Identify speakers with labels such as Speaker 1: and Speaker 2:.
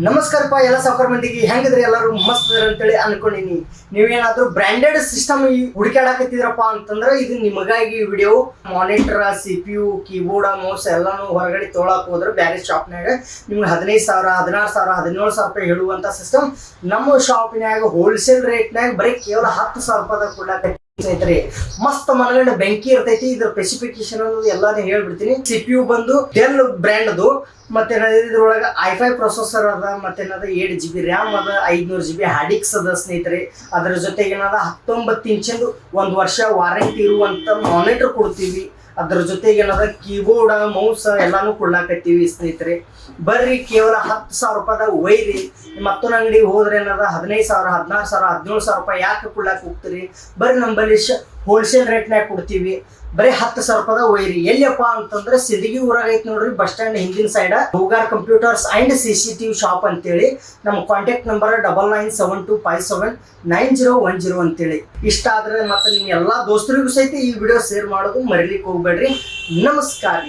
Speaker 1: ನಮಸ್ಕಾರಪ್ಪ ಎಲ್ಲ ಸಾವುಕಾರ ಮಂದಿಗೆ ಹೆಂಗಿದ್ರಿ ಎಲ್ಲರೂ ಮಸ್ತ್ ಅದ್ರ ಅಂತೇಳಿ ಅನ್ಕೊಂಡಿನಿ. ನೀವೇನಾದ್ರೂ ಬ್ರ್ಯಾಂಡೆಡ್ ಸಿಸ್ಟಮ್ ಹುಡುಕಾಡಕತ್ತಿದ್ರಪ್ಪ ಅಂತಂದ್ರೆ ಇದು ನಿಮಗಾಗಿ video. Monitor, CPU, keyboard, mouse ಎಲ್ಲಾನು ಹೊರಗಡೆ ತೊಗೊಳಕ್ ಹೋದ್ರೆ ಬ್ಯಾರೆ ಶಾಪ್ನಾಗ ನಿಮ್ಗೆ 15,000, 16,000, 17,000 ರೂಪಾಯಿ ಹೇಳುವಂತ ಸಿಸ್ಟಮ್ ನಮ್ಮ ಶಾಪಿನಾಗ ಹೋಲ್ಸೇಲ್ ರೇಟ್ನಾಗ ಬರೀ ಕೇವಲ 10,000 ರೂಪಾಯಿದಾಗ ಕೊಡ್ಲಾಕ ಸ್ನೇಹಿತರೆ. ಮಸ್ತ್ ಮನಗಂಡ ಬೆಂಕಿ ಇರ್ತೈತಿ. ಇದ್ರ ಸ್ಪೆಸಿಫಿಕೇಶನ್ ಅನ್ನೋದು ಎಲ್ಲಾನು ಹೇಳ್ಬಿಡ್ತೀನಿ. CPU ಬಂದು ಡೆಲ್ ಬ್ರ್ಯಾಂಡ್ ಅದು. ಮತ್ತೆ ಇದ್ರೊಳಗೆ i5 ಪ್ರೊಸೆಸರ್ ಅದ. ಮತ್ತೇನದ 8GB ರ್ಯಾಮ್ ಅದ, 500GB ಹಾರ್ಡ್ ಡಿಸ್ಕ್ ಅದ ಸ್ನೇಹಿತರೆ. ಅದ್ರ ಜೊತೆಗೆ ಏನದ 19 ಇಂಚಿಂದು 1 ವರ್ಷ ವಾರಂಟಿ ಇರುವಂತ ಮಾನಿಟರ್ ಕೊಡ್ತೀವಿ. ಅದ್ರ ಜೊತೆಗೆ ಏನದ ಕೀಬೋರ್ಡ್, ಮೌಸ್ ಎಲ್ಲಾನು ಕೊಡ್ಲಾಕತ್ತೀವಿ ಸ್ನೇಹಿತರೆ. ಬರ್ರಿ ಕೇವಲ 10,000 ರೂಪಾಯಿದಾಗ ಒಯ್ರಿ. ಮತ್ತೊಂದು ಅಂಗಡಿಗೆ ಹೋದ್ರೆ ಏನದ 15,000, 16,000, 17,000 ರೂಪಾಯಿ ಯಾಕೆ ಕೊಡ್ಲಾಕ ಹೋಗ್ತೀರಿ? ಬರ್ರಿ ನಂಬಲ್ಲಿ ಹೋಲ್ಸೇಲ್ ರೇಟ್ನಾಗ ಕೊಡ್ತೀವಿ. ಬರೀ 10,000 ರೂಪಾಯಿದಾಗ ಒಯ್ರಿ. ಎಲ್ಲಿಯಪ್ಪ ಅಂತಂದ್ರೆ ಸಿಂದಗಿ ಊರಾಗ ಐತಿ ನೋಡ್ರಿ, ಬಸ್ ಸ್ಟ್ಯಾಂಡ್ ಹಿಂದಿನ side Hoogar computers and CCTV shop ಅಂತೇಳಿ. ನಮ್ಮ ಕಾಂಟ್ಯಾಕ್ಟ್ ನಂಬರ್ 9972579010 ಅಂತೇಳಿ. ಇಷ್ಟ ಆದ್ರೆ ಮತ್ತೆ ನಿಮ್ಮ ಎಲ್ಲಾ ದೋಸ್ತರಿಗೂ ಸಹಿತ ಈ ವಿಡಿಯೋ ಶೇರ್ ಮಾಡೋದು ಮರಿಲಿಕ್ಕೆ ಹೋಗ್ಬೇಡ್ರಿ. ನಮಸ್ಕಾರ.